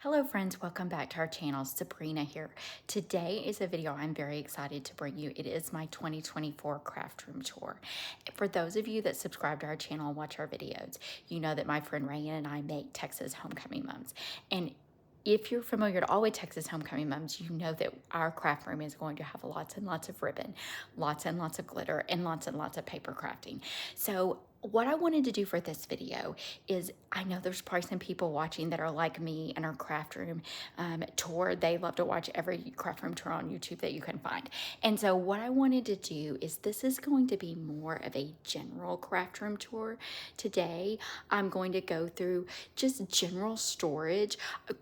Hello friends, welcome back to our channel. Sabrina here. Today is a video I'm very excited to bring you. It is my 2024 craft room tour. For those of you that subscribe to our channel and watch our videos, you know that my friend Rayan and I make Texas homecoming mums. And if you're familiar at all with Texas homecoming mums, you know that our craft room is going to have lots and lots of ribbon, lots and lots of glitter, and lots of paper crafting. So what I wanted to do for this video is, I know there's probably some people watching that are like me and our craft room tour. They love to watch every craft room tour on YouTube that you can find. And so what I wanted to do is, this is going to be more of a general craft room tour. Today, I'm going to go through just general storage.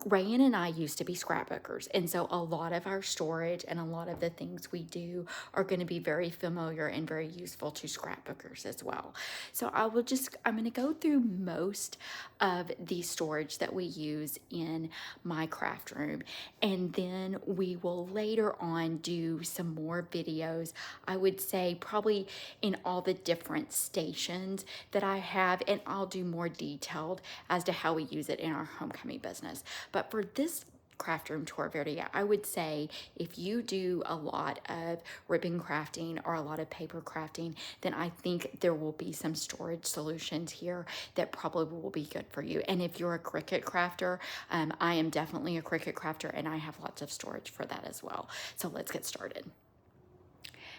Rayan and I used to be scrapbookers, and so a lot of our storage and a lot of the things we do are going to be very familiar and very useful to scrapbookers as well. So I'm going to go through most of the storage that we use in my craft room, and then we will later on do some more videos. I would say probably in all the different stations that I have, and I'll do more detailed as to how we use it in our homecoming business. But for this craft room tour video, I would say if you do a lot of ribbon crafting or a lot of paper crafting, then I think there will be some storage solutions here that probably will be good for you. And if you're a Cricut crafter, I am definitely a Cricut crafter, and I have lots of storage for that as well. So let's get started.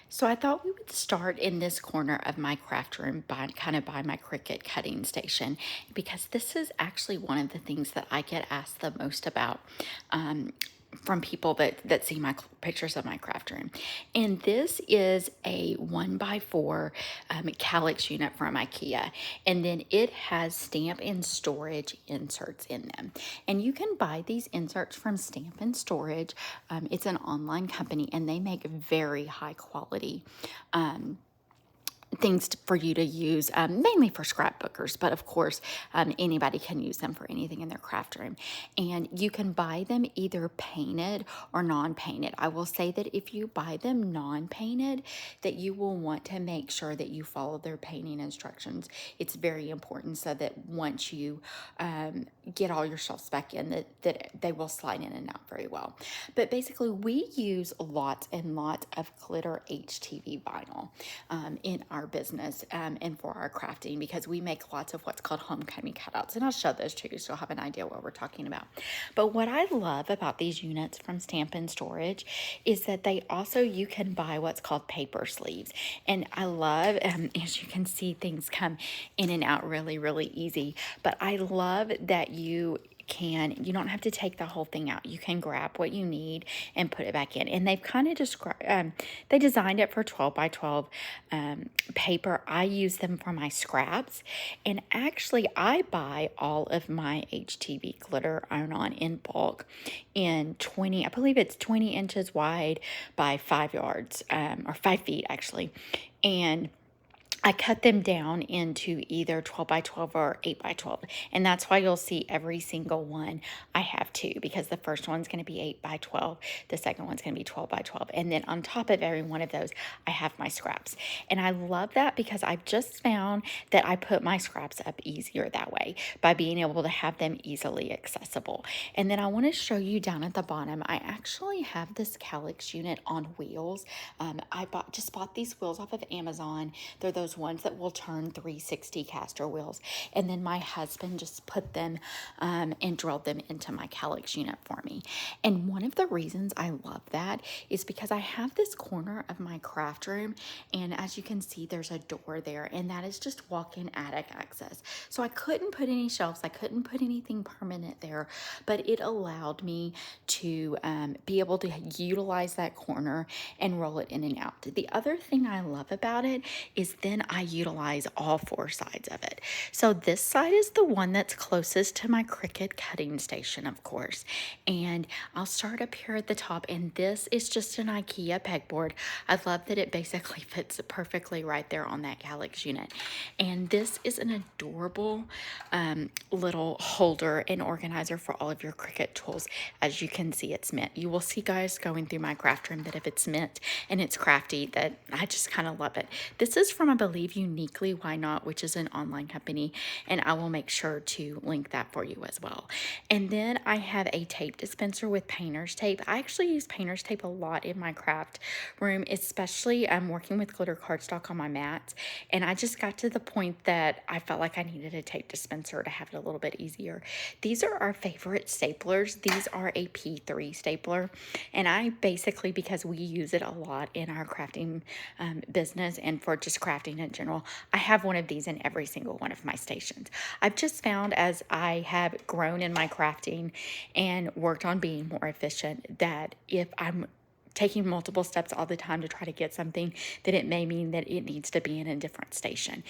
So I thought we would start in this corner of my craft room by my Cricut cutting station, because this is actually one of the things that I get asked the most about from people that see my pictures of my craft room. And this is a 1x4 Kallax unit from IKEA. And then it has stamp and storage inserts in them. And you can buy these inserts from Stamp and Storage. It's an online company, and they make very high quality things for you to use, mainly for scrapbookers, but of course anybody can use them for anything in their craft room. And you can buy them either painted or non-painted. I will say that if you buy them non-painted, that you will want to make sure that you follow their painting instructions. It's very important, so that once you get all your shelves back in, that they will slide in and out very well. But basically, we use lots and lots of glitter HTV vinyl in our business and for our crafting, because we make lots of what's called homecoming cutouts, and I'll show those to you so you'll have an idea what we're talking about. But what I love about these units from Stamp and Storage is that they also, you can buy what's called paper sleeves, and I love as you can see, things come in and out really easy. But I love that you don't have to take the whole thing out. You can grab what you need and put it back in. And they've kind of described, they designed it for 12x12 paper. I use them for my scraps. And actually, I buy all of my HTV glitter iron-on in bulk in 20, I believe it's 20 inches wide by 5 yards, or 5 feet actually. And I cut them down into either 12x12 or 8x12. And that's why you'll see every single one I have two, because the first one's going to be 8x12. The second one's going to be 12x12. And then on top of every one of those, I have my scraps. And I love that, because I've just found that I put my scraps up easier that way, by being able to have them easily accessible. And then I want to show you down at the bottom, I actually have this Kallax unit on wheels. I just bought these wheels off of Amazon. They're those ones that will turn 360 caster wheels. And then my husband just put them and drilled them into my Kallax unit for me. And one of the reasons I love that is because I have this corner of my craft room, and as you can see, there's a door there, and that is just walk-in attic access. So I couldn't put any shelves, I couldn't put anything permanent there, but it allowed me to be able to utilize that corner and roll it in and out. The other thing I love about it is then I utilize all 4 sides of it. So this side is the one that's closest to my Cricut cutting station, of course. And I'll start up here at the top, and this is just an IKEA pegboard. I love that it basically fits perfectly right there on that Kallax unit. And this is an adorable little holder and organizer for all of your Cricut tools. As you can see, it's mint. You will see, guys, going through my craft room, that if it's mint and it's crafty, that I just kind of love it. This is from, I believe, believe Uniquely Why Not, which is an online company, and I will make sure to link that for you as well. And then I have a tape dispenser with painter's tape. I actually use painter's tape a lot in my craft room, especially I'm working with glitter cardstock on my mats, and I just got to the point that I felt like I needed a tape dispenser to have it a little bit easier. These are our favorite staplers. These are a P3 stapler, and I basically, because we use it a lot in our crafting business and for just crafting in general, I have one of these in every single one of my stations. I've just found as I have grown in my crafting and worked on being more efficient that if I'm taking multiple steps all the time to try to get something, that it may mean that it needs to be in a different station.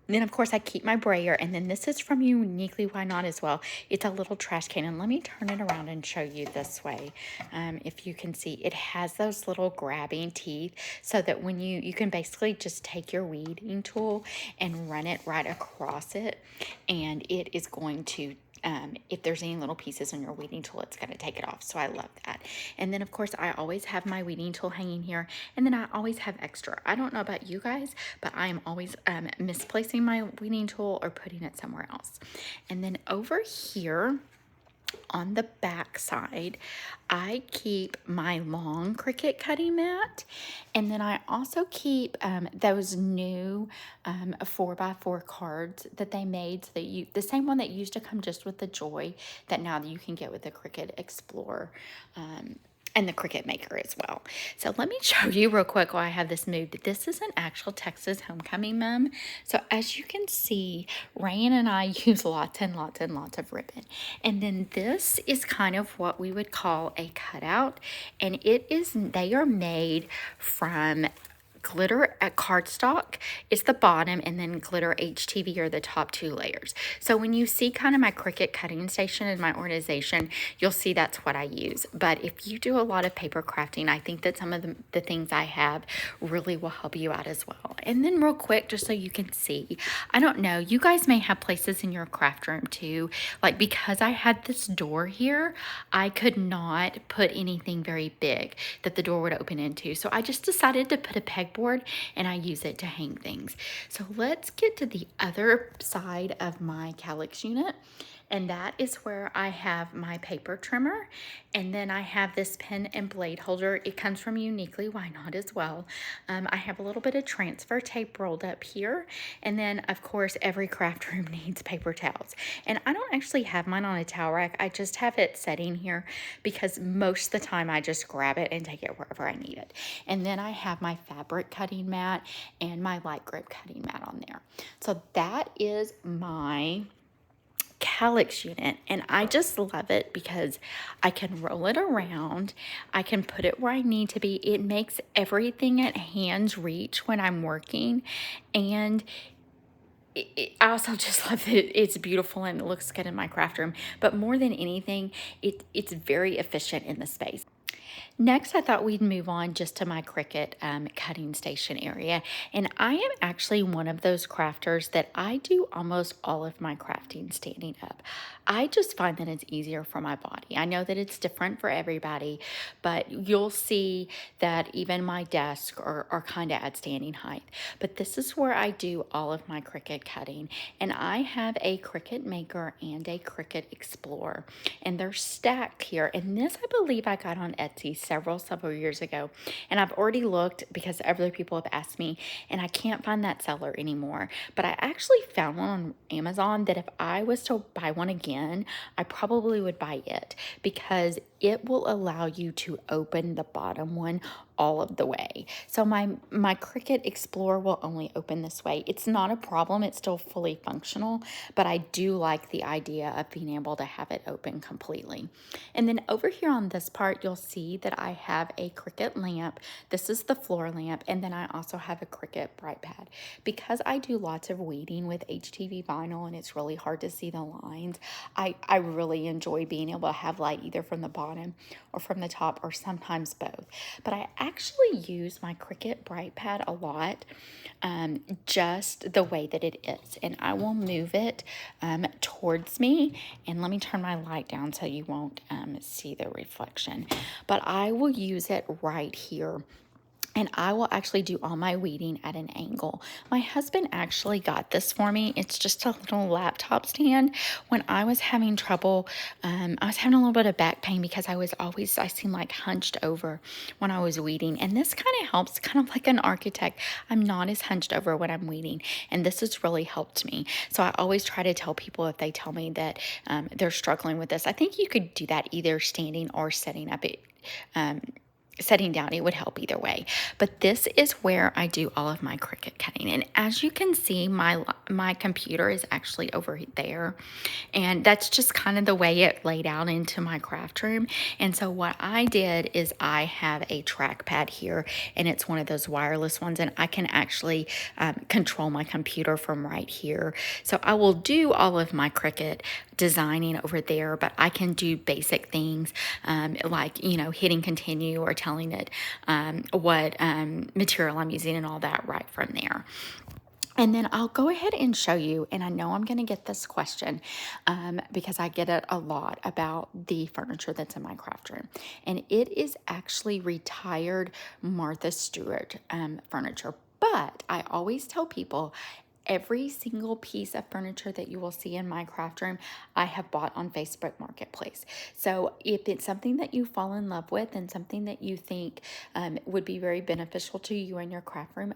Then, of course, I keep my brayer, and then this is from Uniquely Why Not as well. It's a little trash can, and let me turn it around and show you this way. If you can see, it has those little grabbing teeth so that when you can basically just take your weeding tool and run it right across it, and it is going to if there's any little pieces on your weeding tool, it's going to take it off. So I love that. And then, of course, I always have my weeding tool hanging here. And then I always have extra. I don't know about you guys, but I am always misplacing my weeding tool or putting it somewhere else. And then over here, on the back side, I keep my long Cricut cutting mat, and then I also keep those new 4x4 cards that they made, so that the same one that used to come just with the Joy, that now you can get with the Cricut Explorer. And the Cricut Maker as well. So let me show you real quick while I have this moved. This is an actual Texas homecoming mum. So as you can see, Rayan and I use lots and lots and lots of ribbon. And then this is kind of what we would call a cutout. And they are made from glitter at cardstock is the bottom, and then glitter HTV are the top 2 layers. So when you see kind of my Cricut cutting station and my organization, you'll see that's what I use. But if you do a lot of paper crafting, I think that some of the things I have really will help you out as well. And then real quick, just so you can see, I don't know, you guys may have places in your craft room too, like because I had this door here, I could not put anything very big that the door would open into. So I just decided to put a pegboard, and I use it to hang things. So let's get to the other side of my Kallax unit. And that is where I have my paper trimmer. And then I have this pen and blade holder. It comes from Uniquely Why Not as well. I have a little bit of transfer tape rolled up here. And then, of course, every craft room needs paper towels. And I don't actually have mine on a towel rack. I just have it setting here because most of the time I just grab it and take it wherever I need it. And then I have my fabric cutting mat and my light grip cutting mat on there. So that is my Kallax unit, and I just love it because I can roll it around, I can put it where I need to be. It makes everything at hand's reach when I'm working, and I also just love that it's beautiful and it looks good in my craft room. But more than anything, it's very efficient in the space. Next, I thought we'd move on just to my Cricut cutting station area. And I am actually one of those crafters that I do almost all of my crafting standing up. I just find that it's easier for my body. I know that it's different for everybody, but you'll see that even my desk are kind of at standing height. But this is where I do all of my Cricut cutting. And I have a Cricut Maker and a Cricut Explorer. And they're stacked here. And this, I believe I got on Etsy several years ago, and I've already looked because other people have asked me, and I can't find that seller anymore. But I actually found one on Amazon that if I was to buy one again, I probably would buy it because it will allow you to open the bottom one all of the way. So my Cricut Explorer will only open this way. It's not a problem. It's still fully functional, but I do like the idea of being able to have it open completely. And then over here on this part, you'll see that I have a Cricut lamp. This is the floor lamp. And then I also have a Cricut bright pad. Because I do lots of weeding with HTV vinyl and it's really hard to see the lines, I really enjoy being able to have light either from the bottom or from the top or sometimes both. But I actually use my Cricut bright pad a lot, just the way that it is. And I will move it towards me. And let me turn my light down so you won't see the reflection. But I will use it right here and I will actually do all my weeding at an angle. My husband actually got this for me. It's just a little laptop stand. When I was having trouble, I was having a little bit of back pain because I seemed like hunched over when I was weeding. And this kind of helps, kind of like an architect. I'm not as hunched over when I'm weeding. And this has really helped me. So I always try to tell people if they tell me that they're struggling with this. I think you could do that either standing or setting up it. Setting down, it would help either way. But this is where I do all of my Cricut cutting. And as you can see, my computer is actually over there. And that's just kind of the way it laid out into my craft room. And so what I did is I have a trackpad here, and it's one of those wireless ones, and I can actually control my computer from right here. So I will do all of my Cricut designing over there, but I can do basic things like, you know, hitting continue or telling it what material I'm using and all that right from there. And then I'll go ahead and show you, and I know I'm going to get this question because I get it a lot about the furniture that's in my craft room. And it is actually retired Martha Stewart furniture. But I always tell people every single piece of furniture that you will see in my craft room, I have bought on Facebook Marketplace. So if it's something that you fall in love with and something that you think would be very beneficial to you in your craft room,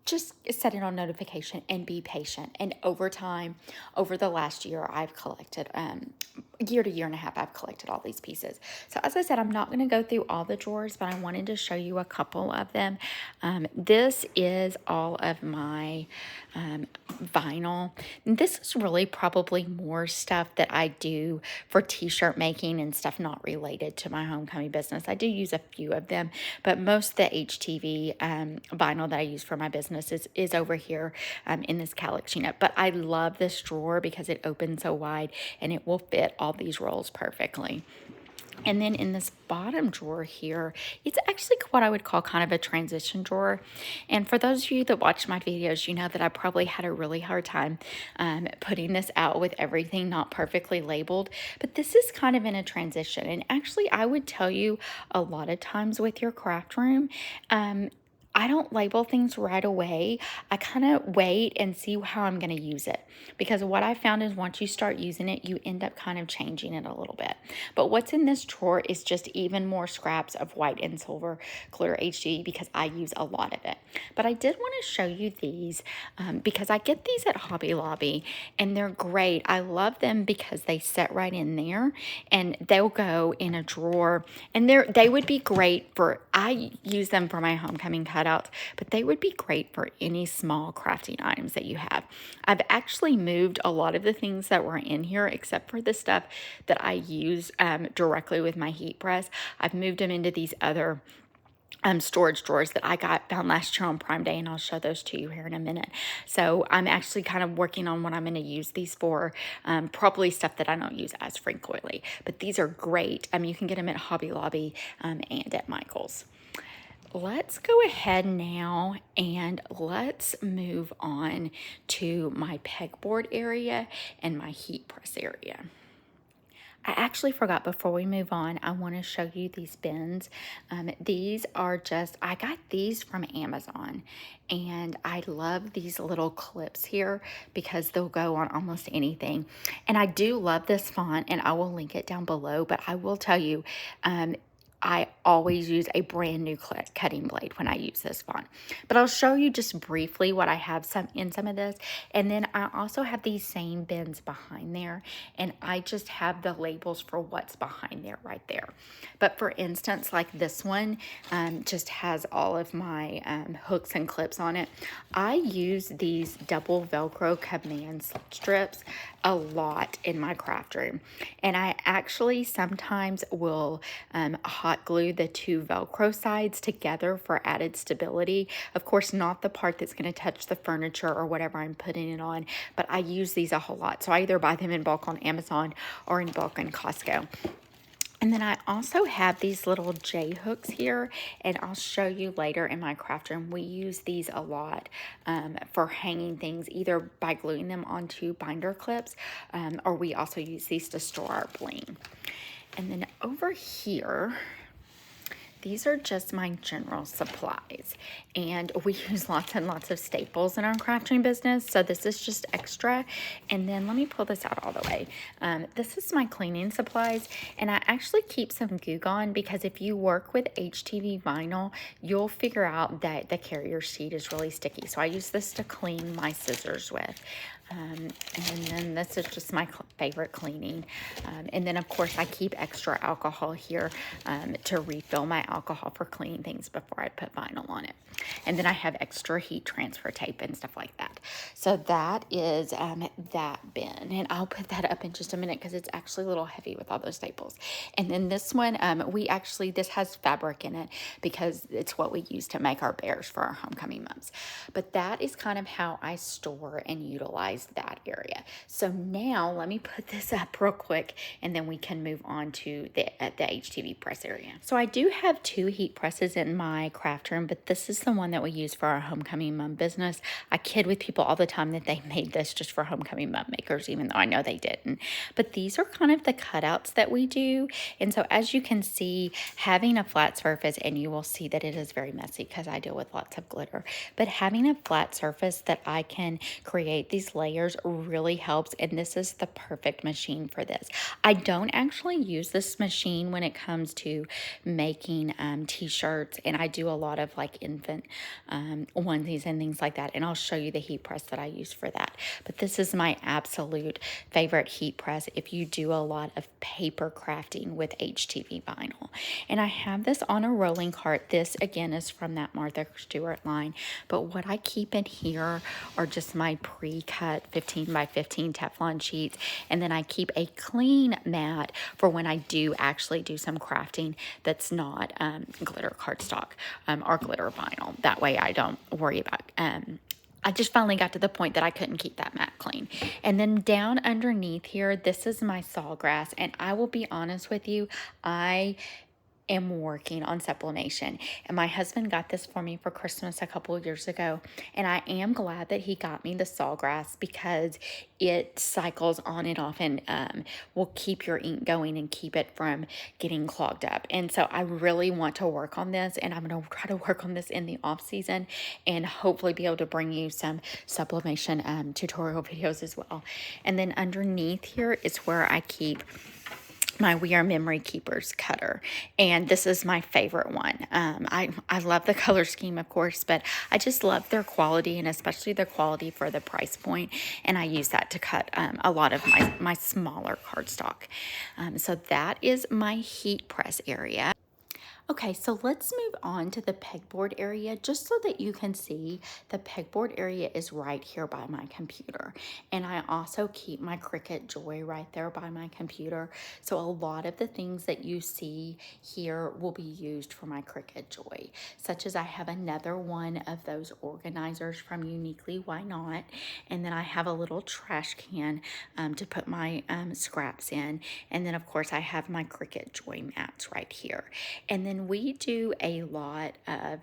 just set it on notification and be patient. And over time, over the last year, I've collected, year to year and a half, I've collected all these pieces. So as I said, I'm not going to go through all the drawers, but I wanted to show you a couple of them. This is all of my vinyl. This is really probably more stuff that I do for t-shirt making and stuff not related to my homecoming business. I do use a few of them, but most of the HTV vinyl that I use for my business is over here in this Kallax unit. But I love this drawer because it opens so wide and it will fit all these rolls perfectly. And then in this bottom drawer here, it's actually what I would call kind of a transition drawer. And for those of you that watch my videos, you know that I probably had a really hard time putting this out with everything not perfectly labeled. But this is kind of in a transition. And actually, I would tell you a lot of times with your craft room, I don't label things right away. I kind of wait and see how I'm going to use it. Because what I found is once you start using it, you end up kind of changing it a little bit. But what's in this drawer is just even more scraps of white and silver clear HD because I use a lot of it. But I did want to show you these because I get these at Hobby Lobby and they're great. I love them because they set right in there and they'll go in a drawer, and they would be great for, I use them for my homecoming cutouts, but they would be great for any small crafting items that you have. I've actually moved a lot of the things that were in here, except for the stuff that I use directly with my heat press. I've moved them into these other storage drawers that I found last year on Prime Day, and I'll show those to you here in a minute. So I'm actually kind of working on what I'm going to use these for, probably stuff that I don't use as frequently, but these are great. You can get them at Hobby Lobby and at Michael's. Let's go ahead now and let's move on to my pegboard area and my heat press area. I actually forgot, before we move on, I want to show you these bins. These are I got these from Amazon, and I love these little clips here because they'll go on almost anything. And I do love this font, and I will link it down below, but I will tell you, I always use a brand new cutting blade when I use this font. But I'll show you just briefly what I have in some of this. And then I also have these same bins behind there, and I just have the labels for what's behind there right there. But for instance, like this one just has all of my hooks and clips on it. I use these double Velcro command strips a lot in my craft room, and I actually sometimes will hot glue the two Velcro sides together for added stability. Of course, not the part that's going to touch the furniture or whatever I'm putting it on, but I use these a whole lot. So I either buy them in bulk on Amazon or in bulk in Costco. And then I also have these little J hooks here, and I'll show you later in my craft room. We use these a lot for hanging things, either by gluing them onto binder clips, or we also use these to store our bling. And then over here, These are just my general supplies, and we use lots and lots of staples in our crafting business, so this is just extra. And then let me pull this out all the way. This is my cleaning supplies, and I actually keep some Goo Gone because if you work with HTV vinyl, you'll figure out that the carrier sheet is really sticky. So I use this to clean my scissors with. And then this is just my favorite cleaning. And then, of course, I keep extra alcohol here to refill my alcohol for cleaning things before I put vinyl on it. And then I have extra heat transfer tape and stuff like that. So that is that bin. And I'll put that up in just a minute because it's actually a little heavy with all those staples. And then this one, this has fabric in it because it's what we use to make our bears for our homecoming mums. But that is kind of how I store and utilize that area. So now let me put this up real quick and then we can move on to the HTV press area. So I do have 2 heat presses in my craft room, but this is the one that we use for our homecoming mum business. I kid with people all the time that they made this just for homecoming mum makers, even though I know they didn't. But these are kind of the cutouts that we do. And so as you can see, having a flat surface, and you will see that it is very messy because I deal with lots of glitter, but having a flat surface that I can create these layers really helps, and this is the perfect machine for this. I don't actually use this machine when it comes to making t-shirts, and I do a lot of like infant onesies and things like that, and I'll show you the heat press that I use for that. But this is my absolute favorite heat press if you do a lot of paper crafting with HTV vinyl. And I have this on a rolling cart. This again is from that Martha Stewart line, but what I keep in here are just my pre-cut 15 by 15 Teflon sheets, and then I keep a clean mat for when I do actually do some crafting that's not glitter cardstock or glitter vinyl. That way I don't worry about I just finally got to the point that I couldn't keep that mat clean. And then down underneath here, this is my sawgrass, and I will be honest with you, I am working on sublimation, and my husband got this for me for Christmas a couple of years ago, and I am glad that he got me the sawgrass because it cycles on and off and will keep your ink going and keep it from getting clogged up. And so I really want to work on this, and I'm going to try to work on this in the off season and hopefully be able to bring you some sublimation tutorial videos as well. And then underneath here is where I keep my We Are Memory Keepers cutter, and this is my favorite one. I love the color scheme, of course, but I just love their quality, and especially their quality for the price point, and I use that to cut a lot of my smaller cardstock. So that is my heat press area. Okay, so let's move on to the pegboard area just so that you can see the pegboard area is right here by my computer. And I also keep my Cricut Joy right there by my computer. So a lot of the things that you see here will be used for my Cricut Joy, such as I have another one of those organizers from Uniquely Why Not. And then I have a little trash can to put my scraps in. And then of course I have my Cricut Joy mats right here. And then we do a lot of,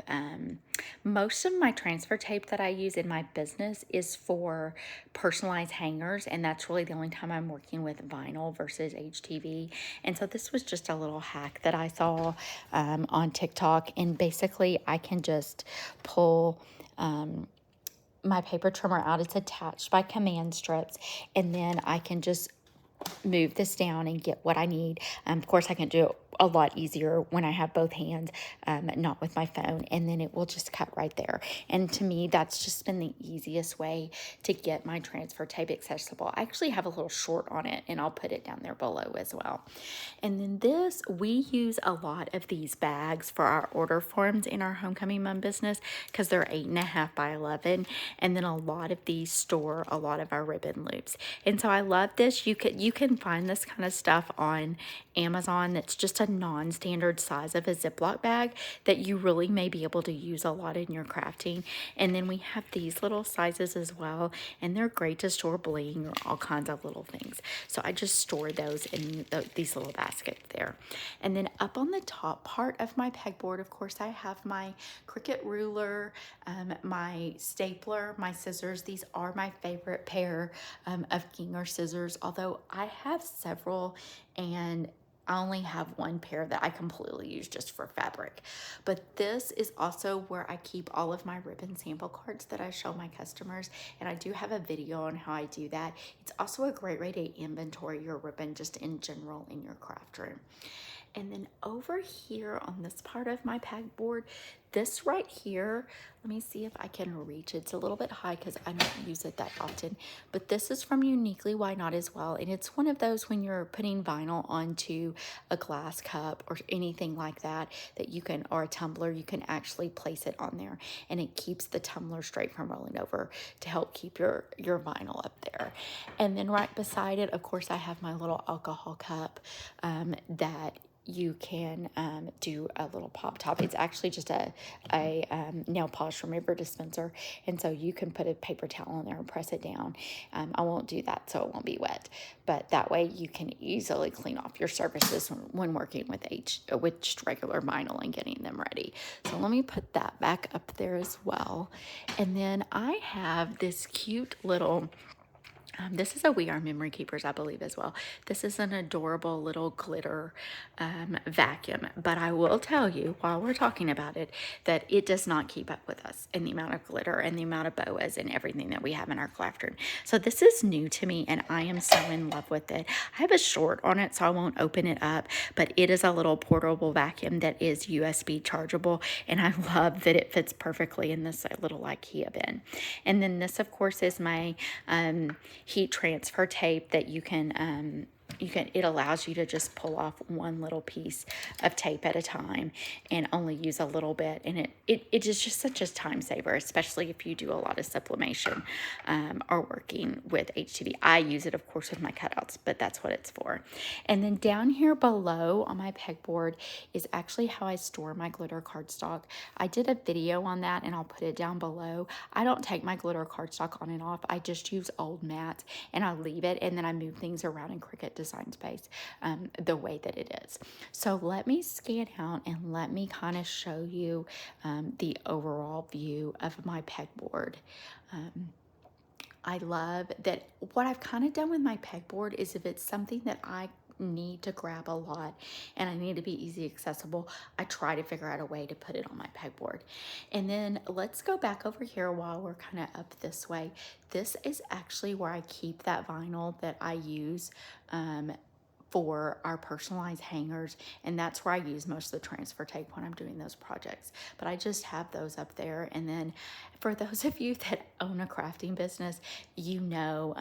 most of my transfer tape that I use in my business is for personalized hangers, and that's really the only time I'm working with vinyl versus HTV. And so this was just a little hack that I saw on TikTok, and basically I can just pull my paper trimmer out. It's attached by command strips, and then I can just move this down and get what I need. Of course, I can do it a lot easier when I have both hands, not with my phone, and then it will just cut right there. And to me, that's just been the easiest way to get my transfer tape accessible. I actually have a little short on it, and I'll put it down there below as well. And then this, we use a lot of these bags for our order forms in our homecoming mum business because they're 8.5 by 11, and then a lot of these store a lot of our ribbon loops. And so I love this. You can find this kind of stuff on Amazon that's just a non-standard size of a Ziploc bag that you really may be able to use a lot in your crafting. And then we have these little sizes as well, and they're great to store bling or all kinds of little things. So I just store those in these little baskets there. And then up on the top part of my pegboard, of course, I have my Cricut ruler, my stapler, my scissors. These are my favorite pair of Ginger scissors, although I have several, and I only have one pair that I completely use just for fabric. But this is also where I keep all of my ribbon sample cards that I show my customers. And I do have a video on how I do that. It's also a great way to inventory your ribbon just in general in your craft room. And then over here on this part of my pegboard, this right here, let me see if I can reach it. It's a little bit high because I don't use it that often, but this is from Uniquely Why Not as well. And it's one of those when you're putting vinyl onto a glass cup or anything like that, that you can, or a tumbler, you can actually place it on there and it keeps the tumbler straight from rolling over to help keep your vinyl up there. And then right beside it, of course, I have my little alcohol cup that you can do a little pop top. It's actually just a nail polish remover dispenser, and so you can put a paper towel in there and press it down. I won't do that so it won't be wet, but that way you can easily clean off your surfaces when working with just regular vinyl and getting them ready. So let me put that back up there as well. And then I have this cute little this is a We Are Memory Keepers, I believe, as well. This is an adorable little glitter vacuum. But I will tell you, while we're talking about it, that it does not keep up with us in the amount of glitter and the amount of boas and everything that we have in our craft room. So this is new to me, and I am so in love with it. I have a short on it, so I won't open it up. But it is a little portable vacuum that is USB chargeable, and I love that it fits perfectly in this little IKEA bin. And then this, of course, is my heat transfer tape that you can it allows you to just pull off one little piece of tape at a time and only use a little bit, and it is just such a time saver, especially if you do a lot of sublimation or working with HTV. I use it, of course, with my cutouts, but that's what it's for. And then down here below on my pegboard is actually how I store my glitter cardstock. I did a video on that, and I'll put it down below. I don't take my glitter cardstock on and off. I just use old mats, and I leave it, and then I move things around in Cricut Design Space the way that it is. So let me scan out and let me kind of show you the overall view of my pegboard. I love that what I've kind of done with my pegboard is if it's something that I need to grab a lot and I need to be easy accessible, I try to figure out a way to put it on my pegboard. And then let's go back over here while we're kind of up this way. This is actually where I keep that vinyl that I use for our personalized hangers, and that's where I use most of the transfer tape when I'm doing those projects. But I just have those up there. And then for those of you that own a crafting business, you know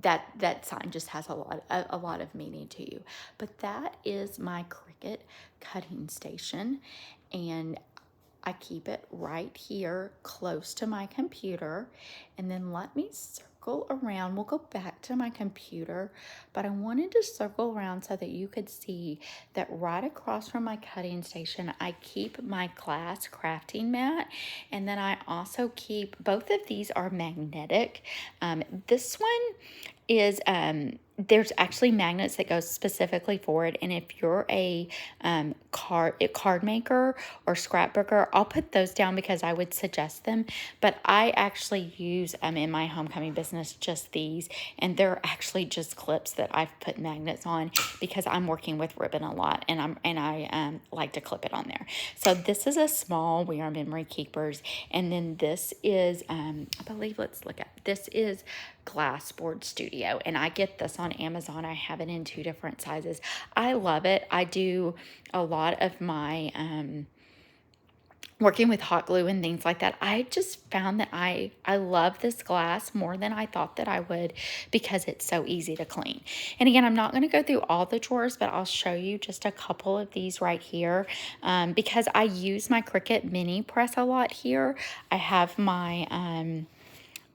that sign just has a lot of meaning to you. But that is my Cricut cutting station, and I keep it right here close to my computer. And then let me circle around. We'll go back to my computer, but I wanted to circle around so that you could see that right across from my cutting station, I keep my glass crafting mat. And then I also keep, both of these are magnetic. This one is there's actually magnets that go specifically for it, and if you're a card maker or scrapbooker, I'll put those down because I would suggest them. But I actually use in my homecoming business just these, and they're actually just clips that I've put magnets on because I'm working with ribbon a lot, and I like to clip it on there. So this is a small We Are Memory Keepers, and then this is I believe, let's look at, this is Glassboard Studio, and I get this on Amazon. I have it in 2 different sizes. I love it. I do a lot of my working with hot glue and things like that. I just found that I love this glass more than I thought that I would because it's so easy to clean. And again, I'm not going to go through all the drawers, but I'll show you just a couple of these right here because I use my Cricut mini press a lot here. I have my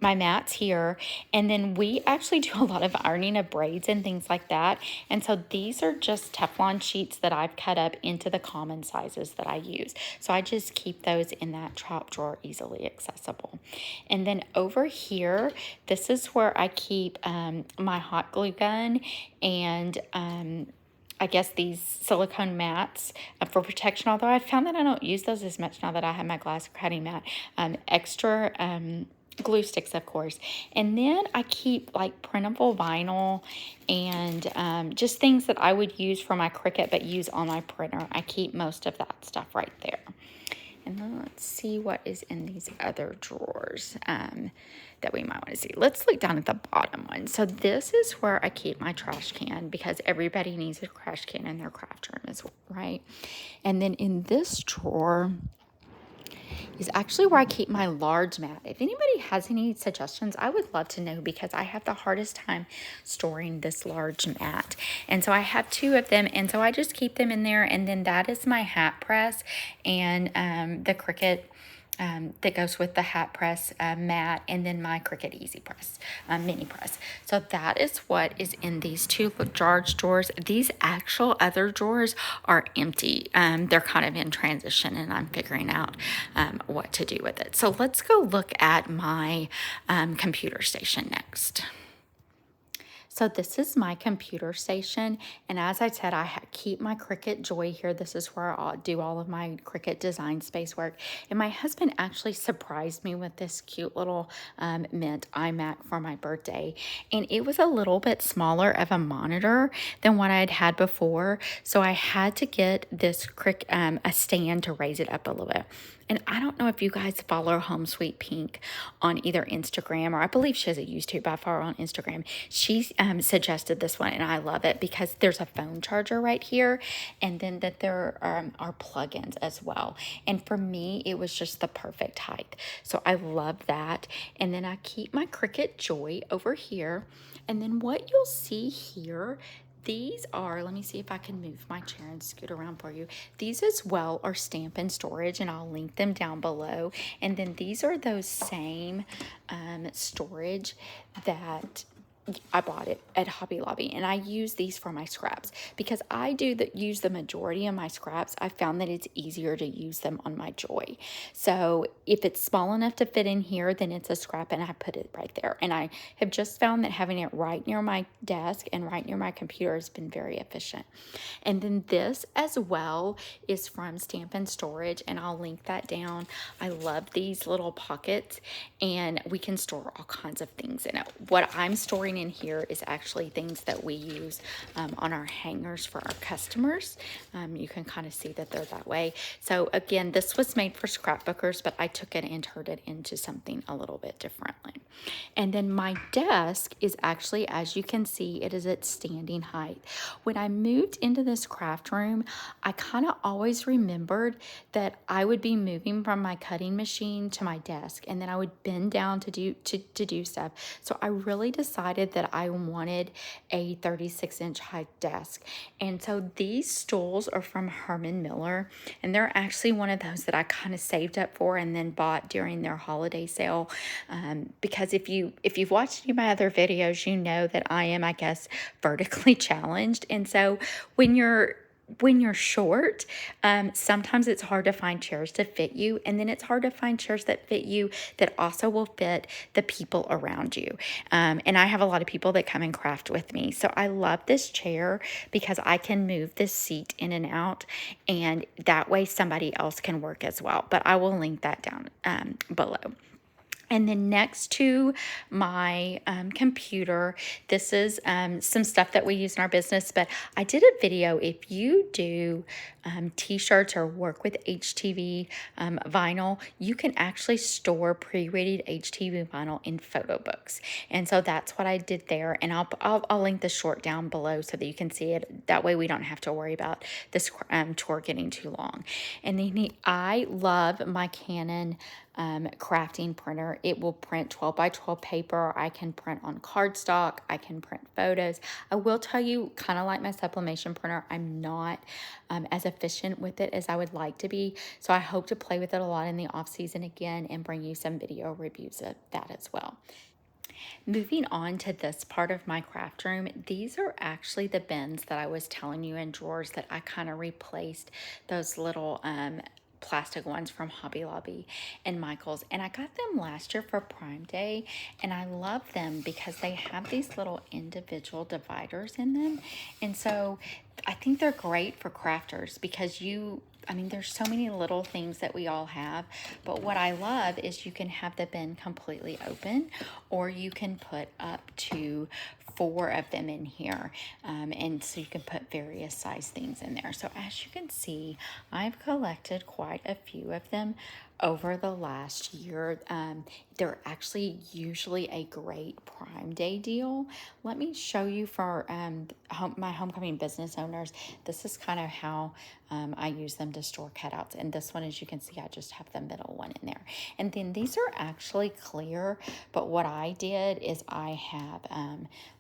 my mats here, and then we actually do a lot of ironing of braids and things like that, and so these are just Teflon sheets that I've cut up into the common sizes that I use. So I just keep those in that top drawer, easily accessible. And then over here, this is where I keep my hot glue gun and I guess these silicone mats for protection, although I found that I don't use those as much now that I have my glass cutting mat. Extra glue sticks, of course. And then I keep like printable vinyl and just things that I would use for my Cricut but use on my printer. I keep most of that stuff right there. And then let's see what is in these other drawers that we might want to see. Let's look down at the bottom one. So this is where I keep my trash can because everybody needs a trash can in their craft room as well, right? And then in this drawer is actually where I keep my large mat. If anybody has any suggestions, I would love to know because I have the hardest time storing this large mat. And so I have two of them, and so I just keep them in there. And then that is my hat press and the Cricut that goes with the hat press mat, and then my Cricut Easy Press, mini press. So that is what is in these two large drawers. These actual other drawers are empty. They're kind of in transition, and I'm figuring out what to do with it. So let's go look at my computer station next. So this is my computer station, and as I said, I keep my Cricut Joy here. This is where I'll do all of my Cricut Design Space work. And my husband actually surprised me with this cute little mint iMac for my birthday, and it was a little bit smaller of a monitor than what I'd had before. So I had to get this a stand to raise it up a little bit. And I don't know if you guys follow Home Sweet Pink on either Instagram, or I believe she has a YouTube, but I follow her on Instagram. She suggested this one, and I love it because there's a phone charger right here, and then that there are plugins as well. And for me, it was just the perfect height. So I love that. And then I keep my Cricut Joy over here. And then what you'll see here, these are, let me see if I can move my chair and scoot around for you. These as well are Stampin' Storage, and I'll link them down below. And then these are those same storage that I bought it at Hobby Lobby, and I use these for my scraps because I use the majority of my scraps. I found that it's easier to use them on my Joy. So if it's small enough to fit in here, then it's a scrap, and I put it right there. And I have just found that having it right near my desk and right near my computer has been very efficient. And then this as well is from Stampin' Storage, and I'll link that down. I love these little pockets, and we can store all kinds of things in it. What I'm storing in here is actually things that we use on our hangers for our customers. You can kind of see that they're that way. So again, this was made for scrapbookers, but I took it and turned it into something a little bit differently. And then my desk is actually, as you can see, it is at standing height. When I moved into this craft room, I kind of always remembered that I would be moving from my cutting machine to my desk, and then I would bend down to do stuff. So I really decided that I wanted a 36-inch high desk. And so these stools are from Herman Miller, and they're actually one of those that I kind of saved up for and then bought during their holiday sale. Because if you've watched any of my other videos, you know that I am, I guess, vertically challenged. And so when you're short, sometimes it's hard to find chairs to fit you, and then it's hard to find chairs that fit you that also will fit the people around you. And I have a lot of people that come and craft with me. So I love this chair because I can move this seat in and out, and that way somebody else can work as well. But I will link that down below. And then next to my computer, this is some stuff that we use in our business, but I did a video. If you do t-shirts or work with HTV vinyl, you can actually store pre-rated HTV vinyl in photo books. And so that's what I did there. And I'll link the short down below so that you can see it. That way we don't have to worry about this tour getting too long. And then I love my Canon crafting printer. It will print 12 by 12 paper. I can print on cardstock. I can print photos. I will tell you, kind of like my sublimation printer, I'm not as efficient with it as I would like to be. So I hope to play with it a lot in the off season again and bring you some video reviews of that as well. Moving on to this part of my craft room, these are actually the bins that I was telling you in drawers that I kind of replaced those little plastic ones from Hobby Lobby and Michael's, and I got them last year for Prime Day, and I love them because they have these little individual dividers in them. And so I think they're great for crafters because I mean, there's so many little things that we all have, but what I love is you can have the bin completely open, or you can put up to 4 of them in here. And so you can put various size things in there. So as you can see, I've collected quite a few of them over the last year. They're actually usually a great Prime Day deal. Let me show you for my homecoming business owners. This is kind of how I use them to store cutouts. And this one, as you can see, I just have the middle one in there. And then these are actually clear, but what I did is I have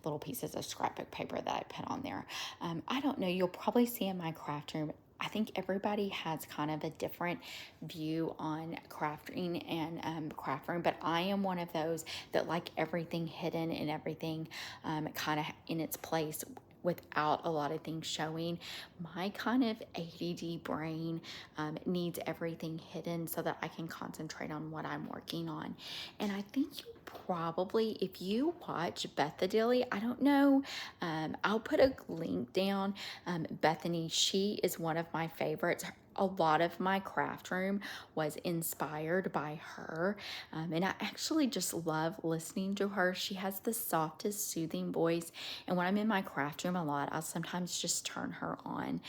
little pieces of scrapbook paper that I put on there. I don't know, you'll probably see in my craft room, I think everybody has kind of a different view on crafting and craft room, but I am one of those that like everything hidden and everything kind of in its place without a lot of things showing. My kind of ADD brain needs everything hidden so that I can concentrate on what I'm working on. And I think you probably, if you watch Bethadilly, I don't know, I'll put a link down. Bethany, she is one of my favorites. A lot of my craft room was inspired by her, and I actually just love listening to her. She has the softest, soothing voice, and when I'm in my craft room a lot, I'll sometimes just turn her on.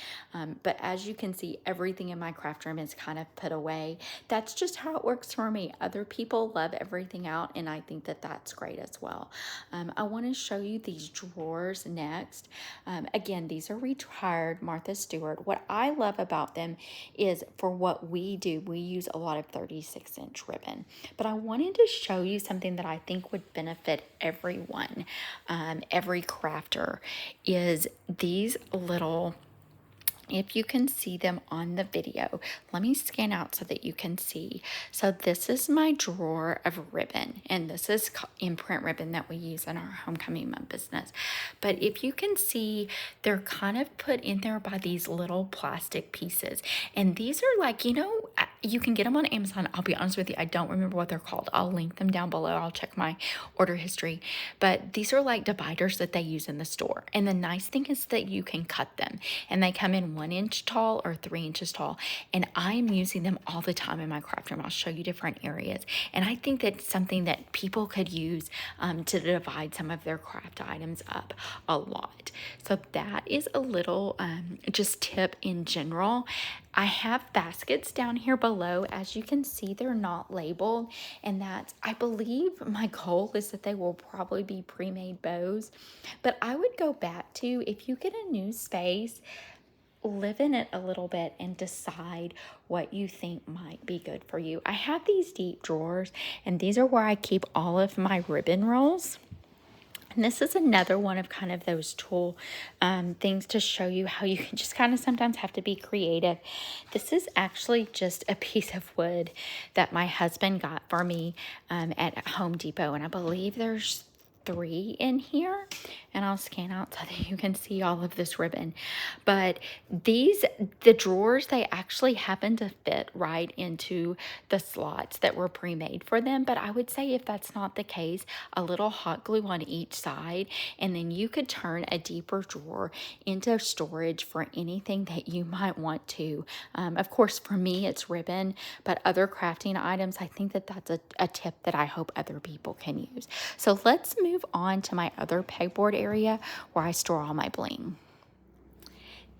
But as you can see, everything in my craft room is kind of put away. That's just how it works for me. Other people love everything out, and I think that that's great as well. I want to show you these drawers next. Again, these are retired Martha Stewart. What I love about them is for what we do, we use a lot of 36-inch ribbon. But I wanted to show you something that I think would benefit everyone, every crafter, is these little, if you can see them on the video, let me scan out so that you can see. So this is my drawer of ribbon, and this is imprint ribbon that we use in our homecoming month business. But if you can see, they're kind of put in there by these little plastic pieces. And these are like, you know, you can get them on Amazon. I'll be honest with you, I don't remember what they're called. I'll link them down below. I'll check my order history. But these are like dividers that they use in the store. And the nice thing is that you can cut them, and they come in 1 inch tall or 3 inches tall. And I'm using them all the time in my craft room. I'll show you different areas. And I think that's something that people could use to divide some of their craft items up a lot. So that is a little just tip in general. I have baskets down here below. As you can see, they're not labeled, and that's, I believe my goal is that they will probably be pre-made bows. But I would go back to, if you get a new space, live in it a little bit and decide what you think might be good for you. I have these deep drawers, and these are where I keep all of my ribbon rolls. And this is another one of kind of those tool things to show you how you can just kind of sometimes have to be creative. This is actually just a piece of wood that my husband got for me at Home Depot. And I believe there's 3 in here, and I'll scan out so that you can see all of this ribbon. But the drawers, they actually happen to fit right into the slots that were pre-made for them. But I would say if that's not the case, a little hot glue on each side, and then you could turn a deeper drawer into storage for anything that you might want to. Of course, for me, it's ribbon, but other crafting items, I think that that's a tip that I hope other people can use. So let's move on to my other pegboard area where I store all my bling.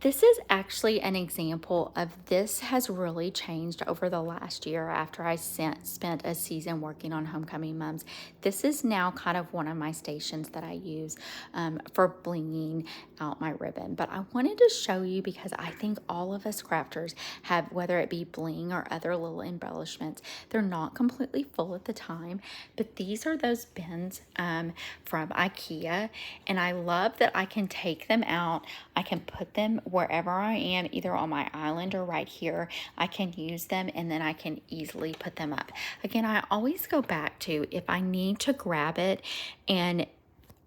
This is actually an example of, this has really changed over the last year after I spent a season working on Homecoming Mums. This is now kind of one of my stations that I use for blinging out my ribbon. But I wanted to show you because I think all of us crafters have, whether it be bling or other little embellishments, they're not completely full at the time. But these are those bins from IKEA, and I love that I can take them out. I can put them wherever I am, either on my island or right here. I can use them, and then I can easily put them up. Again, I always go back to, if I need to grab it and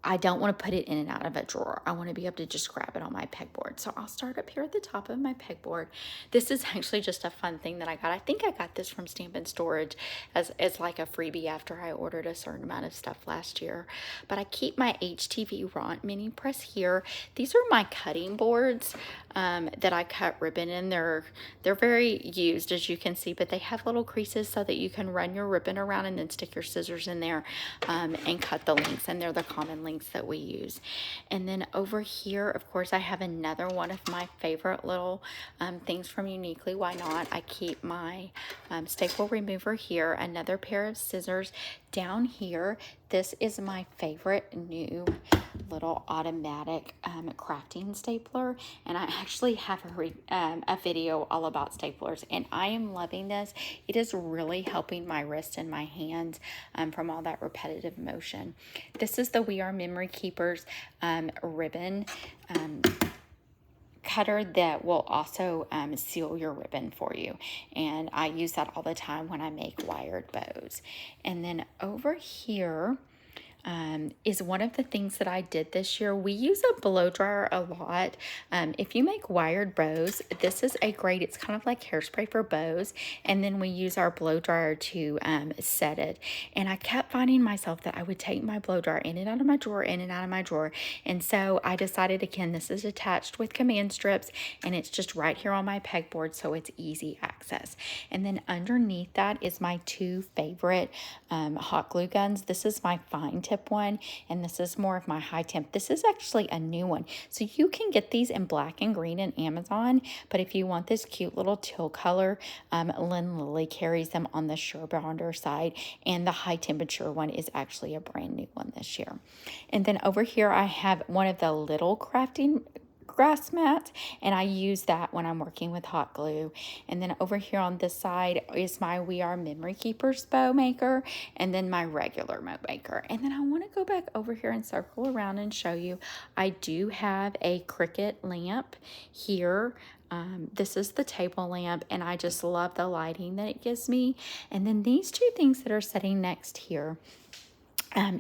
I don't want to put it in and out of a drawer. I want to be able to just grab it on my pegboard. So I'll start up here at the top of my pegboard. This is actually just a fun thing that I got. I think I got this from Stamp and Storage as like a freebie after I ordered a certain amount of stuff last year. But I keep my HTV Ront mini press here. These are my cutting boards that I cut ribbon in. They're very used, as you can see, but they have little creases so that you can run your ribbon around and then stick your scissors in there and cut the links. And they're the common links that we use. And then over here, of course, I have another one of my favorite little things from Uniquely Why Not. I keep my staple remover here, another pair of scissors down here. This is my favorite new little automatic crafting stapler, and I actually have a video all about staplers, and I am loving this. It is really helping my wrist and my hands from all that repetitive motion. This is the We Are Memory Keepers ribbon cutter that will also seal your ribbon for you, and I use that all the time when I make wired bows. And then over here is one of the things that I did this year. We use a blow dryer a lot. If you make wired bows, this is a great, it's kind of like hairspray for bows, and then we use our blow dryer to set it. And I kept finding myself that I would take my blow dryer in and out of my drawer, in and out of my drawer, and so I decided, again, this is attached with command strips, and it's just right here on my pegboard, so it's easy access. And then underneath that is my two favorite hot glue guns. This is my fine tip one, and this is more of my high temp. This is actually a new one, so you can get these in black and green in Amazon, but if you want this cute little teal color, Lynn Lilly carries them on the Surebonder side, and the high temperature one is actually a brand new one this year. And then over here I have one of the little crafting grass mat, and I use that when I'm working with hot glue. And then over here on this side is my We Are Memory Keepers bow maker, and then my regular bow maker. And then I want to go back over here and circle around and show you I do have a Cricut lamp here. This is the table lamp, and I just love the lighting that it gives me. And then these two things that are sitting next here,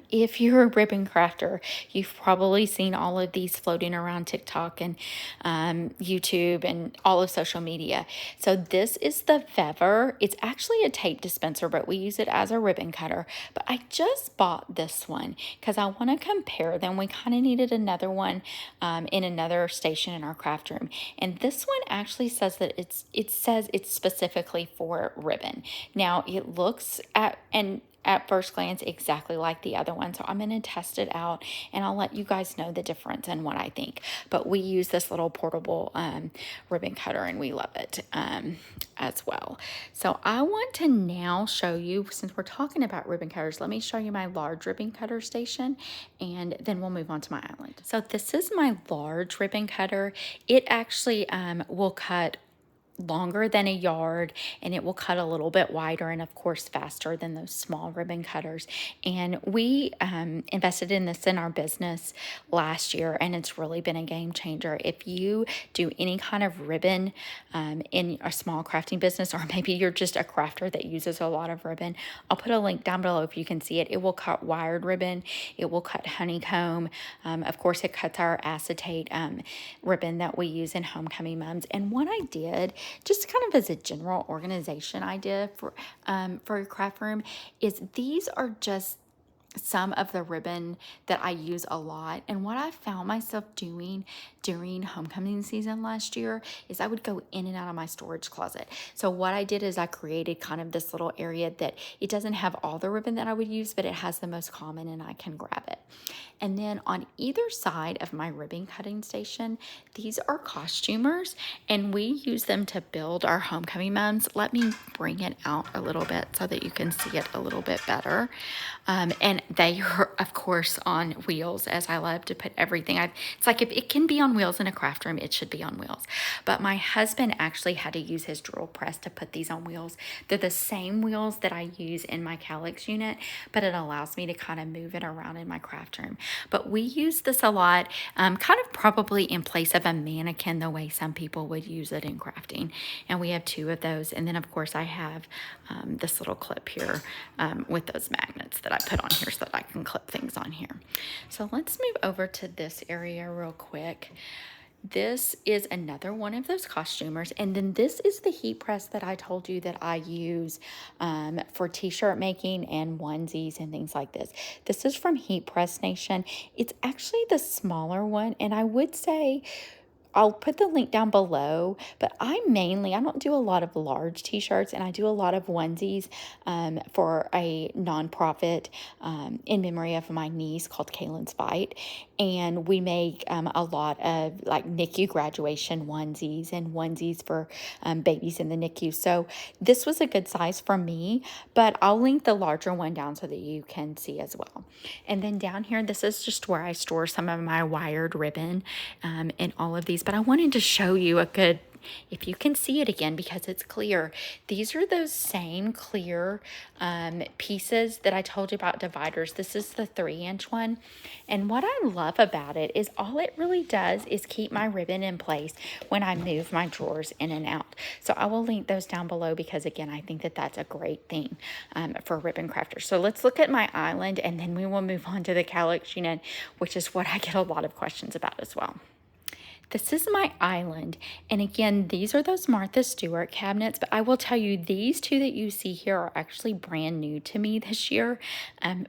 if you're a ribbon crafter, you've probably seen all of these floating around TikTok and YouTube and all of social media. So this is the Feather. It's actually a tape dispenser, but we use it as a ribbon cutter. But I just bought this one because I want to compare them. We kind of needed another one in another station in our craft room. And this one actually says that it says it's specifically for ribbon. Now it looks at first glance exactly like the other one, so I'm going to test it out and I'll let you guys know the difference and what I think. But we use this little portable ribbon cutter, and we love it as well. So I want to now show you, since we're talking about ribbon cutters, let me show you my large ribbon cutter station, and then we'll move on to my island. So this is my large ribbon cutter. It actually will cut longer than a yard, and it will cut a little bit wider and of course faster than those small ribbon cutters. And we invested in this in our business last year, and it's really been a game changer. If you do any kind of ribbon in a small crafting business, or maybe you're just a crafter that uses a lot of ribbon, I'll put a link down below if you can see it. It will cut wired ribbon, it will cut honeycomb, of course it cuts our acetate ribbon that we use in Homecoming Mums. And what I did, just kind of as a general organization idea for your craft room, is these are just some of the ribbon that I use a lot. And what I found myself doing during homecoming season last year is I would go in and out of my storage closet. So what I did is I created kind of this little area that it doesn't have all the ribbon that I would use, but it has the most common, and I can grab it. And then on either side of my ribbon cutting station, these are costumers, and we use them to build our homecoming mums. Let me bring it out a little bit so that you can see it a little bit better. And they are, of course, on wheels, as I love to put everything. It's like if it can be on wheels in a craft room, it should be on wheels. But my husband actually had to use his drill press to put these on wheels. They're the same wheels that I use in my Kallax unit, but it allows me to kind of move it around in my craft room. But we use this a lot, kind of probably in place of a mannequin, the way some people would use it in crafting. And we have two of those. And then, of course, I have this little clip here with those magnets that I put on here course, that I can clip things on here. So let's move over to this area real quick. This is another one of those costumers. And then this is the heat press that I told you that I use for t-shirt making and onesies and things like this. This is from Heat Press Nation. It's actually the smaller one. And I would say, I'll put the link down below, but I don't do a lot of large t-shirts, and I do a lot of onesies for a nonprofit in memory of my niece called Kaylin's Bite. And we make a lot of like NICU graduation onesies and onesies for babies in the NICU. So this was a good size for me, but I'll link the larger one down so that you can see as well. And then down here, this is just where I store some of my wired ribbon and all of these. But I wanted to show you a good, if you can see it again, because it's clear. These are those same clear pieces that I told you about, dividers. This is the 3-inch one. And what I love about it is all it really does is keep my ribbon in place when I move my drawers in and out. So I will link those down below because, again, I think that that's a great thing for ribbon crafters. So let's look at my island, and then we will move on to the Kallax Unit, which is what I get a lot of questions about as well. This is my island, and again, these are those Martha Stewart cabinets, but I will tell you, these two that you see here are actually brand new to me this year.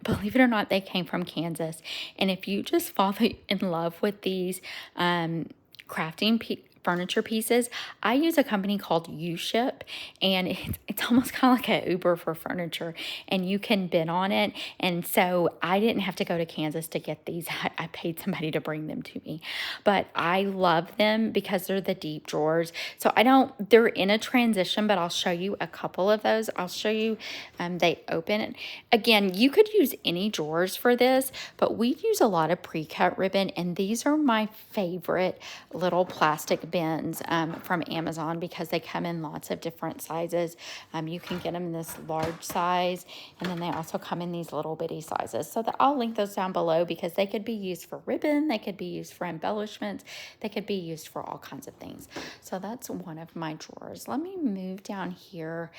Believe it or not, they came from Kansas, and if you just fall in love with these crafting furniture pieces, I use a company called U-Ship, and it's almost kind of like an Uber for furniture, and you can bid on it. And so I didn't have to go to Kansas to get these. I paid somebody to bring them to me, but I love them because they're the deep drawers. So they're in a transition, but I'll show you a couple of those. I'll show you, they open it. Again, you could use any drawers for this, but we use a lot of pre-cut ribbon, and these are my favorite little plastic bins from Amazon because they come in lots of different sizes. You can get them in this large size, and then they also come in these little bitty sizes. So I'll link those down below because they could be used for ribbon, they could be used for embellishments, they could be used for all kinds of things. So that's one of my drawers. Let me move down here.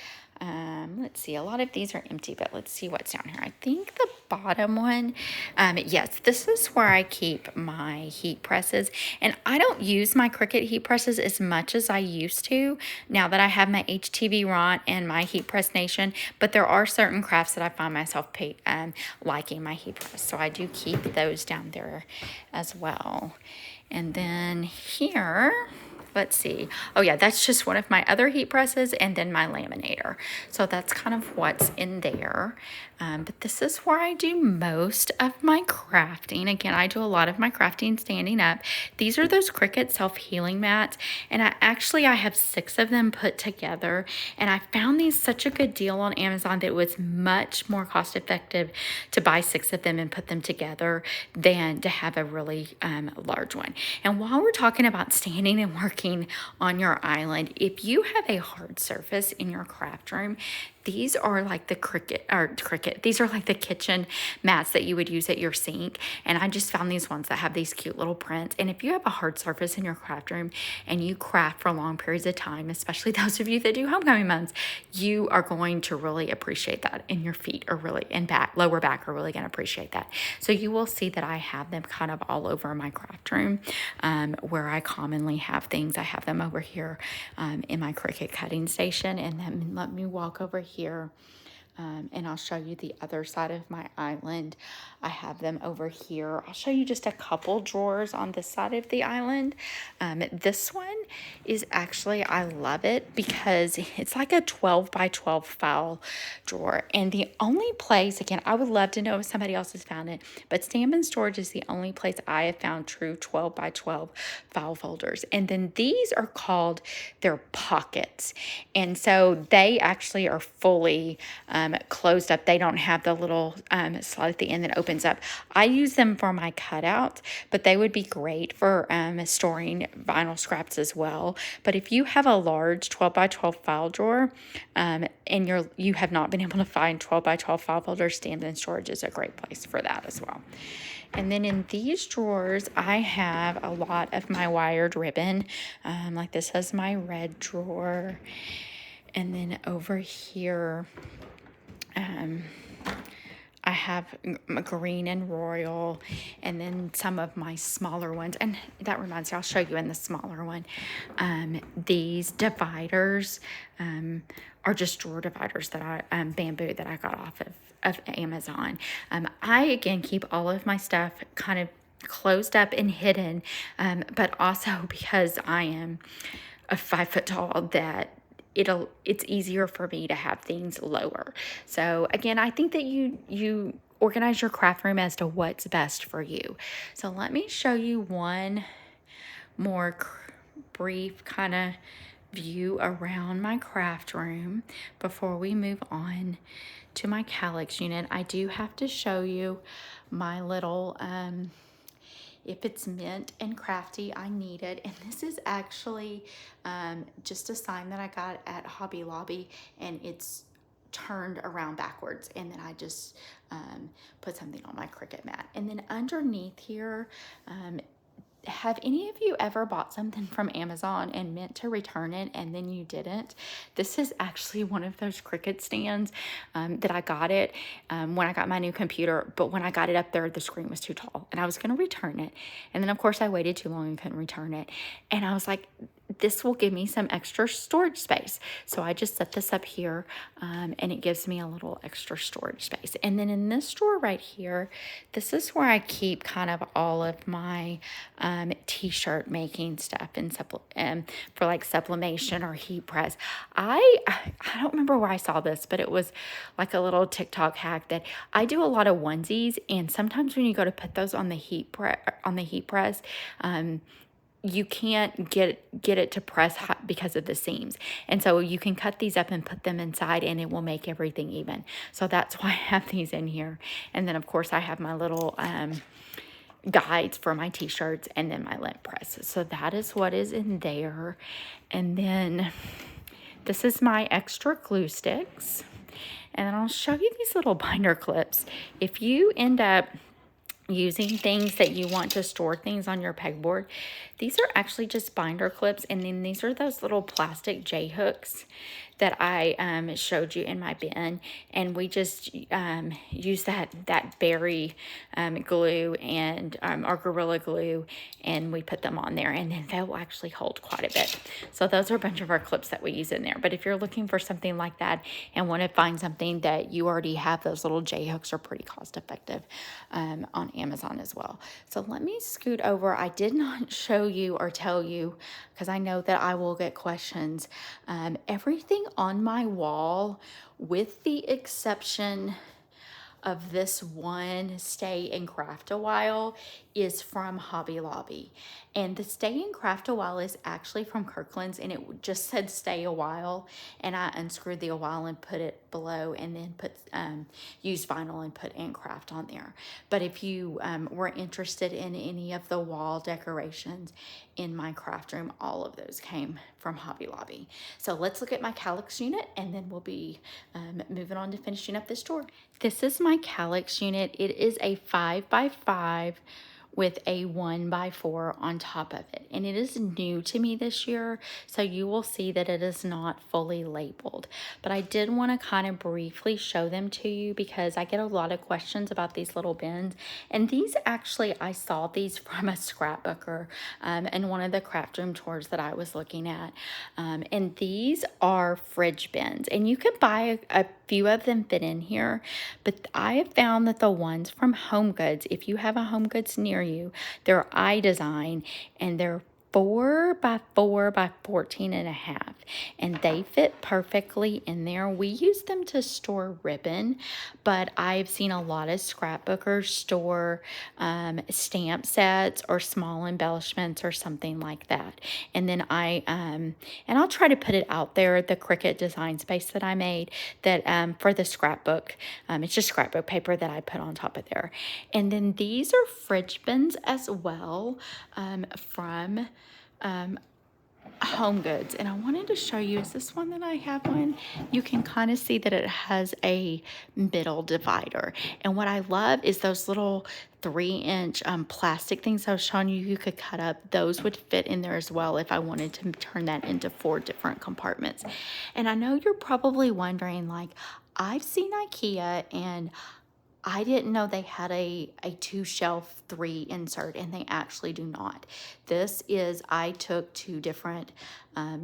Let's see, a lot of these are empty, but let's see what's down here. I think the bottom one, yes, this is where I keep my heat presses, and I don't use my Cricut heat presses as much as I used to now that I have my HTV Ront and my Heat Press Nation, but there are certain crafts that I find myself liking my heat press, so I do keep those down there as well. And then here, let's see. Oh yeah, that's just one of my other heat presses, and then my laminator. So that's kind of what's in there. But this is where I do most of my crafting. Again, I do a lot of my crafting standing up. These are those Cricut self-healing mats, and I have 6 of them put together, and I found these such a good deal on Amazon that it was much more cost effective to buy 6 of them and put them together than to have a really large one. And while we're talking about standing and working on your island, if you have a hard surface in your craft room, these are like these are like the kitchen mats that you would use at your sink. And I just found these ones that have these cute little prints. And if you have a hard surface in your craft room and you craft for long periods of time, especially those of you that do homecoming months, you are going to really appreciate that. And your feet are really, and lower back are really going to appreciate that. So you will see that I have them kind of all over my craft room where I commonly have things. I have them over here in my Cricut cutting station. And then let me walk over here and I'll show you the other side of my island. I have them over here. I'll show you just a couple drawers on this side of the island. This one is actually, I love it because it's like a 12 by 12 file drawer. And the only place, again, I would love to know if somebody else has found it, but Stamp and Storage is the only place I have found true 12 by 12 file folders. And then these are called their pockets. And so they actually are fully closed up. They don't have the little slot at the end that opens up. I use them for my cutouts, but they would be great for storing vinyl scraps as well. But if you have a large 12 by 12 file drawer and you have not been able to find 12 by 12 file folders, Stamp and Storage is a great place for that as well. And then in these drawers, I have a lot of my wired ribbon. Like this is my red drawer. And then over here, I have green and royal, and then some of my smaller ones. And that reminds me, I'll show you in the smaller one. These dividers are just drawer dividers that I, bamboo that I got off of Amazon. I, again, keep all of my stuff kind of closed up and hidden, but also because I am a 5 foot tall, that it's easier for me to have things lower. So again, I think that you organize your craft room as to what's best for you. So let me show you one more brief kind of view around my craft room before we move on to my Kallax unit. I do have to show you my little if it's mint and crafty, I need it. And this is actually just a sign that I got at Hobby Lobby, and it's turned around backwards. And then I just put something on my Cricut mat. And then underneath here, have any of you ever bought something from Amazon and meant to return it and then you didn't? This is actually one of those Cricut stands that I got it when I got my new computer, but when I got it up there, the screen was too tall and I was going to return it. And then of course I waited too long and couldn't return it. And I was like, this will give me some extra storage space. So I just set this up here and it gives me a little extra storage space. And then in this drawer right here, this is where I keep kind of all of my t-shirt making stuff and for like sublimation or heat press. I don't remember where I saw this, but it was like a little TikTok hack that I do a lot of onesies, and sometimes when you go to put those on the heat press, you can't get it to press hot because of the seams. And so you can cut these up and put them inside and it will make everything even. So that's why I have these in here. And then of course I have my little guides for my t-shirts and then my lint press. So that is what is in there. And then this is my extra glue sticks. And then I'll show you these little binder clips. If you end up using things that you want to store things on your pegboard, these are actually just binder clips. And then these are those little plastic J hooks that I showed you in my bin, and we just use that berry glue and our Gorilla Glue, and we put them on there, and then they'll actually hold quite a bit. So those are a bunch of our clips that we use in there. But if you're looking for something like that and want to find something that you already have, those little J hooks are pretty cost effective on Amazon as well. So let me scoot over. I did not show you or tell you, because I know that I will get questions. Everything on my wall, with the exception of this one Stay and Craft a While, is from Hobby Lobby. And the Stay and Craft a While is actually from Kirkland's, and it just said Stay a While, and I unscrewed the a while and put it below, and then put used vinyl and put and craft on there. But if you were interested in any of the wall decorations in my craft room, all of those came from Hobby Lobby. So let's look at my Kallax unit, and then we'll be moving on to finishing up this drawer. This is my Kallax unit. It is a 5x5 with a 1x4 on top of it. And it is new to me this year, so you will see that it is not fully labeled. But I did want to kind of briefly show them to you because I get a lot of questions about these little bins. And these actually, I saw these from a scrapbooker in one of the craft room tours that I was looking at. And these are fridge bins. And you can buy a few of them fit in here, but I have found that the ones from Home Goods, if you have a Home Goods near you, they're iDesign, and they're 4x4x14.5, and they fit perfectly in there. We use them to store ribbon, but I've seen a lot of scrapbookers store stamp sets or small embellishments or something like that. And then I'll try to put it out there, the Cricut design space that I made, that for the scrapbook, it's just scrapbook paper that I put on top of there. And then these are fridge bins as well, from Home Goods. And I wanted to show you, is this one that I have one? You can kind of see that it has a middle divider. And what I love is those little 3-inch plastic things I was showing you you could cut up. Those would fit in there as well if I wanted to turn that into 4 different compartments. And I know you're probably wondering, like, I've seen IKEA, and I didn't know they had a two shelf three insert, and they actually do not. This is, I took two different,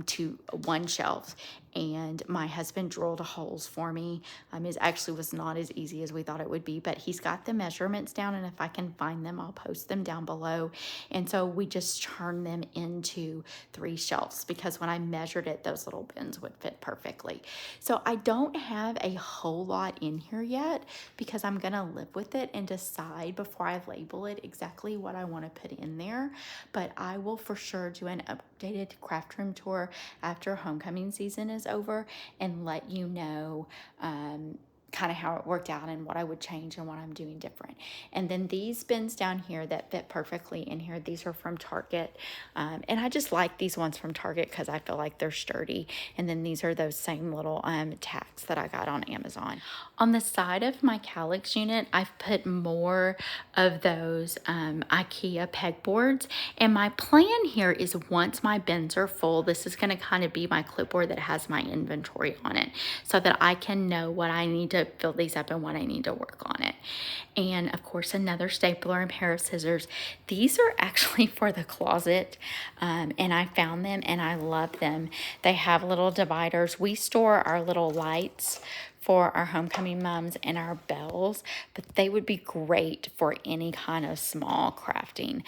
two, one shelf, and my husband drilled holes for me. It actually was not as easy as we thought it would be, but he's got the measurements down, and if I can find them, I'll post them down below. And so we just turned them into three shelves, because when I measured it, those little bins would fit perfectly. So I don't have a whole lot in here yet, because I'm gonna live with it and decide before I label it exactly what I want to put in there. But I will for sure do an updated craft room tour after homecoming season is over and let you know kind of how it worked out and what I would change and what I'm doing different. And then these bins down here that fit perfectly in here, these are from Target. And I just like these ones from Target because I feel like they're sturdy. And then these are those same little tacks that I got on Amazon. On the side of my Kallax unit, I've put more of those IKEA pegboards. And my plan here is, once my bins are full, this is going to kind of be my clipboard that has my inventory on it, so that I can know what I need to fill these up and what I need to work on it. And of course, another stapler and pair of scissors. These are actually for the closet, and I found them and I love them. They have little dividers. We store our little lights for our homecoming mums and our bells, but they would be great for any kind of small crafting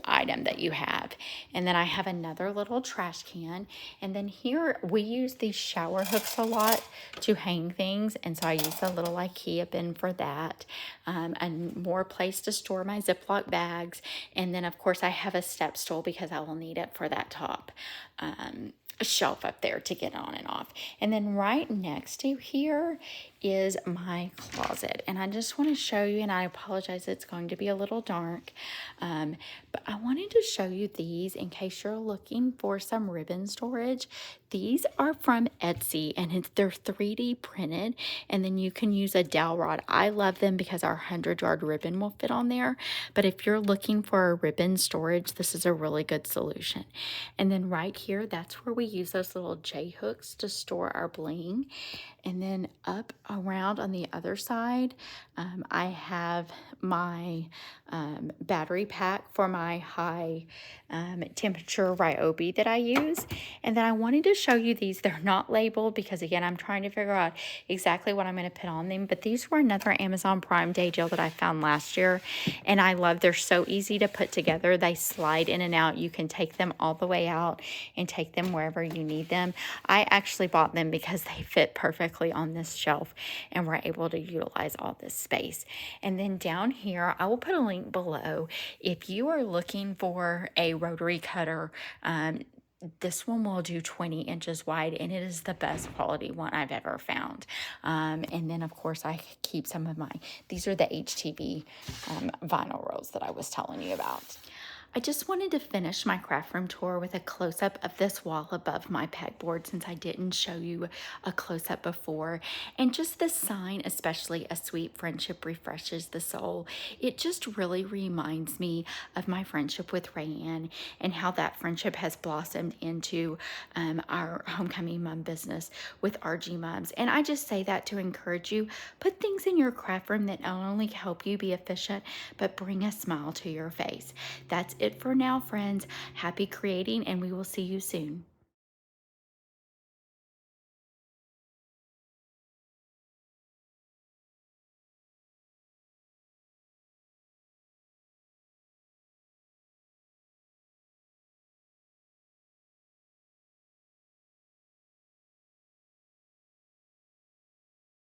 item that you have. And then I have another little trash can. And then here we use these shower hooks a lot to hang things, and so I use a little IKEA bin for that. And more place to store my Ziploc bags. And then of course I have a step stool because I will need it for that top shelf up there to get on and off. And then right next to here is my closet, and I just want to show you, and I apologize, it's going to be a little dark, but I wanted to show you these in case you're looking for some ribbon storage. These are from Etsy, and they're 3D printed, and then you can use a dowel rod. I love them because our 100-yard ribbon will fit on there, but if you're looking for a ribbon storage, this is a really good solution. And then right here, that's where we use those little J hooks to store our bling. And then up around on the other side, I have my battery pack for my high temperature Ryobi that I use. And then I wanted to show you these. They're not labeled because, again, I'm trying to figure out exactly what I'm going to put on them. But these were another Amazon Prime Day deal that I found last year, and I love. They're so easy to put together. They slide in and out. You can take them all the way out and take them wherever you need them. I actually bought them because they fit perfectly on this shelf, and we're able to utilize all this space. And then down here, I will put a link below if you are looking for a rotary cutter. This one will do 20 inches wide, and it is the best quality one I've ever found. And then, of course, I keep some of these are the HTV vinyl rolls that I was telling you about. I just wanted to finish my craft room tour with a close-up of this wall above my pegboard, since I didn't show you a close-up before. And just this sign, especially, "A sweet friendship refreshes the soul." It just really reminds me of my friendship with Rayanne and how that friendship has blossomed into our homecoming mom business with RG Moms. And I just say that to encourage you. Put things in your craft room that not only help you be efficient, but bring a smile to your face. That's it for now, friends. Happy creating, and we will see you soon.